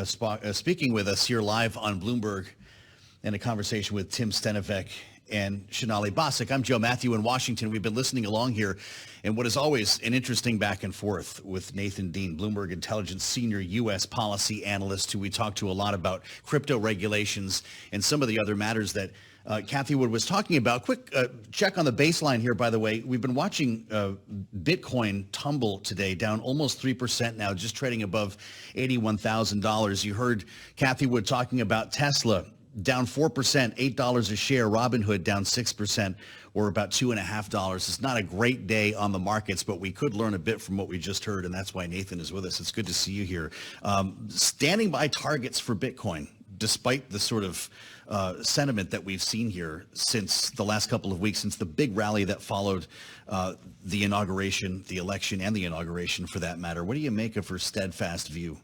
speaking with us here live on Bloomberg in a conversation with Tim Stenevec and Shonali Bosick. I'm Joe Matthew in Washington. We've been listening along here in what is always an interesting back and forth with Nathan Dean, Bloomberg Intelligence Senior U.S. Policy Analyst, who we talk to a lot about crypto regulations and some of the other matters that Cathie Wood was talking about. Quick check on the baseline here, by the way. We've been watching Bitcoin tumble today, down almost 3% now, just trading above $81,000. You heard Cathie Wood talking about Tesla, down 4%, $8 a share. Robinhood down 6%, or about $2.50. It's not a great day on the markets, but we could learn a bit from what we just heard, and that's why Nathan is with us. It's good to see you here. Standing by targets for Bitcoin, despite the sort of sentiment that we've seen here since the last couple of weeks, since the big rally that followed the inauguration, the election, and the inauguration for that matter. What do you make of her steadfast view?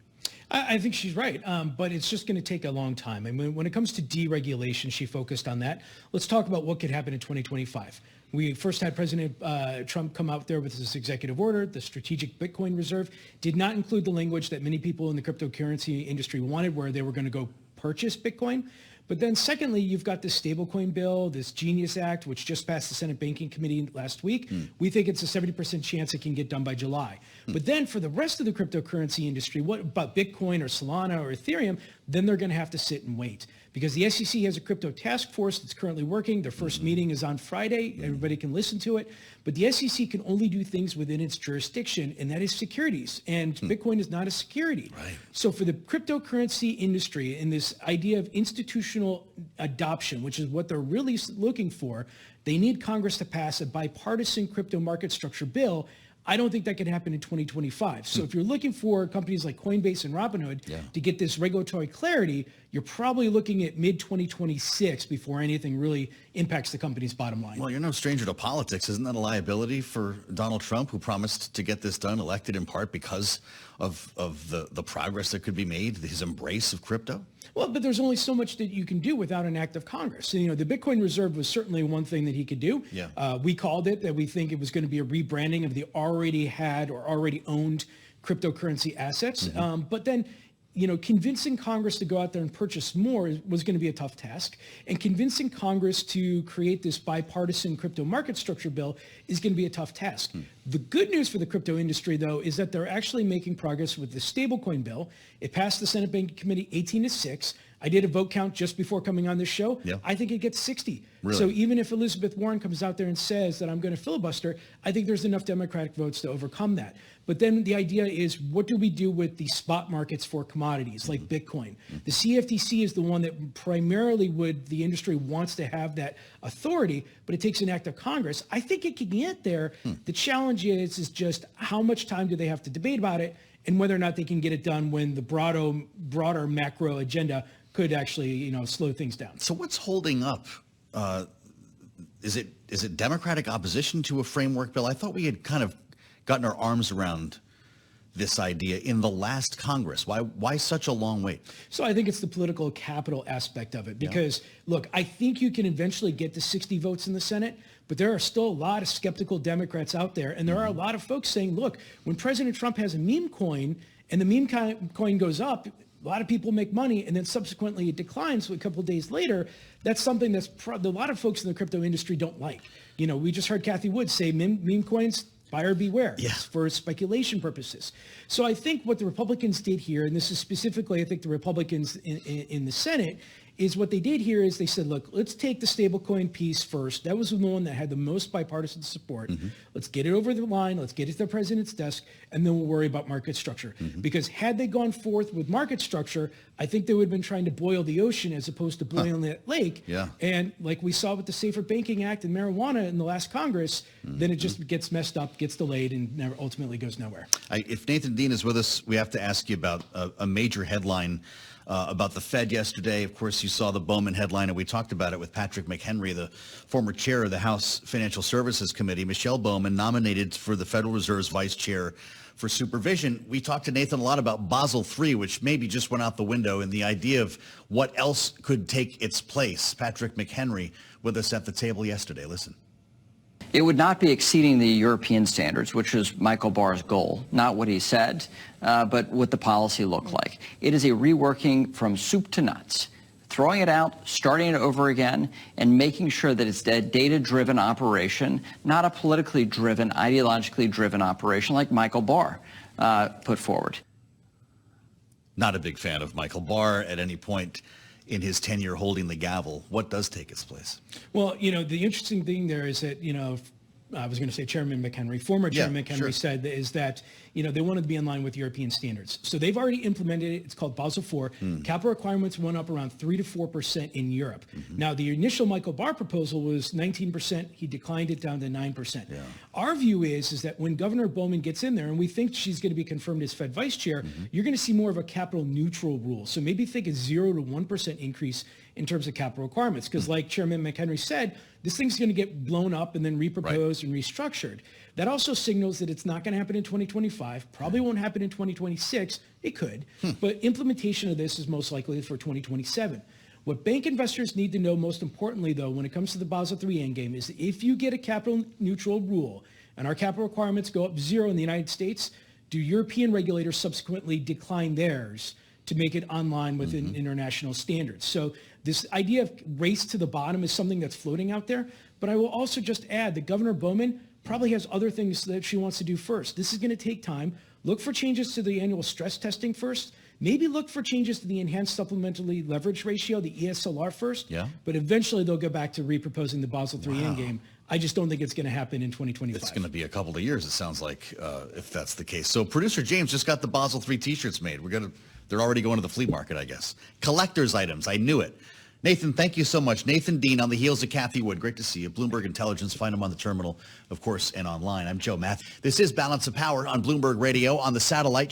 I think she's right, but it's just going to take a long time. I mean, when it comes to deregulation, she focused on that. Let's talk about what could happen in 2025. We first had President Trump come out there with this executive order. The strategic Bitcoin reserve did not include the language that many people in the cryptocurrency industry wanted, where they were going to go purchase Bitcoin. But then secondly, you've got this stablecoin bill, this Genius Act, which just passed the Senate Banking Committee last week. We think it's a 70% chance it can get done by July. But then for the rest of the cryptocurrency industry, what about Bitcoin or Solana or Ethereum? Then they're going to have to sit and wait, because the SEC has a crypto task force that's currently working. Their first meeting is on Friday. Everybody can listen to it. But the SEC can only do things within its jurisdiction, and that is securities. And Bitcoin is not a security. Right. So for the cryptocurrency industry and this idea of institutional adoption, which is what they're really looking for, they need Congress to pass a bipartisan crypto market structure bill. I don't think that can happen in 2025. So if you're looking for companies like Coinbase and Robinhood to get this regulatory clarity, you're probably looking at mid-2026 before anything really impacts the company's bottom line. Well, you're no stranger to politics. Isn't that a liability for Donald Trump, who promised to get this done, elected in part because of the progress that could be made, his embrace of crypto? Well, but there's only so much that you can do without an act of Congress. So, the Bitcoin reserve was certainly one thing that he could do. We called it that we think it was going to be a rebranding of the already had or already owned cryptocurrency assets. But then, convincing Congress to go out there and purchase more was going to be a tough task. And convincing Congress to create this bipartisan crypto market structure bill is going to be a tough task. The good news for the crypto industry, though, is that they're actually making progress with the stablecoin bill. It passed the Senate Banking Committee 18-6. I did a vote count just before coming on this show. I think it gets 60. Really? So even if Elizabeth Warren comes out there and says that I'm going to filibuster, I think there's enough Democratic votes to overcome that. But then the idea is, what do we do with the spot markets for commodities like Bitcoin? The CFTC is the one that primarily the industry wants to have that authority, but it takes an act of Congress. I think it can get there. The challenge is just how much time do they have to debate about it, and whether or not they can get it done when the broader macro agenda could actually, slow things down. So what's holding up? Is it Democratic opposition to a framework bill? I thought we had kind of gotten our arms around this idea in the last Congress. Why such a long wait? So I think it's the political capital aspect of it, because look, I think you can eventually get to 60 votes in the Senate, but there are still a lot of skeptical Democrats out there. And there are a lot of folks saying, look, when President Trump has a meme coin and the meme coin goes up, a lot of people make money, and then subsequently it declines a couple of days later. That's something that's a lot of folks in the crypto industry don't like. We just heard Cathie Wood say meme coins, buyer beware, for speculation purposes. So I think what the Republicans did here, and this is specifically, I think, the Republicans in the Senate, is what they did here is they said, look, let's take the stablecoin piece first. That was the one that had the most bipartisan support. Let's get it over the line. Let's get it to the president's desk, and then we'll worry about market structure. Because had they gone forth with market structure, I think they would have been trying to boil the ocean as opposed to boiling that lake. And like we saw with the Safer Banking Act and marijuana in the last Congress, then it just gets messed up, gets delayed, and ultimately goes nowhere. If Nathan Dean is with us, we have to ask you about a major headline about the Fed yesterday. Of course, you saw the Bowman headline, and we talked about it with Patrick McHenry, the former chair of the House Financial Services Committee. Michelle Bowman nominated for the Federal Reserve's vice chair for supervision. We talked to Nathan a lot about Basel III, which maybe just went out the window, and the idea of what else could take its place. Patrick McHenry with us at the table yesterday. Listen. It would not be exceeding the European standards, which is Michael Barr's goal, not what he said, but what the policy looked like. It is a reworking from soup to nuts, throwing it out, starting it over again, and making sure that it's a data-driven operation, not a politically driven, ideologically driven operation like Michael Barr put forward. Not a big fan of Michael Barr at any point in his tenure holding the gavel. What does take its place? Well, the interesting thing there is that, I was going to say Chairman McHenry, former Chairman McHenry said is that, they wanted to be in line with European standards. So they've already implemented it. It's called Basel IV. Capital requirements went up around 3 to 4% in Europe. Now, the initial Michael Barr proposal was 19%. He declined it down to 9%. Yeah. Our view is that when Governor Bowman gets in there, and we think she's going to be confirmed as Fed Vice Chair, you're going to see more of a capital neutral rule. So maybe think a 0 to 1% increase in terms of capital requirements. Because like Chairman McHenry said, this thing's going to get blown up and then reproposed and restructured. That also signals that it's not going to happen in 2025, probably won't happen in 2026. It could, but implementation of this is most likely for 2027. What bank investors need to know most importantly, though, when it comes to the Basel III endgame is that if you get a capital neutral rule and our capital requirements go up 0 in the United States, do European regulators subsequently decline theirs to make it online with international standards? So this idea of race to the bottom is something that's floating out there. But I will also just add that Governor Bowman probably has other things that she wants to do first. This is going to take time. Look for changes to the annual stress testing first. Maybe look for changes to the enhanced supplementally leverage ratio, the ESLR first. Yeah. But eventually they'll go back to reproposing the Basel III endgame. I just don't think it's going to happen in 2025. It's going to be a couple of years, it sounds like, if that's the case. So producer James just got the Basel III T-shirts made. They're already going to the flea market, I guess. Collector's items. I knew it. Nathan, thank you so much. Nathan Dean on the heels of Cathie Wood. Great to see you. Bloomberg Intelligence. Find him on the terminal, of course, and online. I'm Joe Matthew. This is Balance of Power on Bloomberg Radio on the satellite.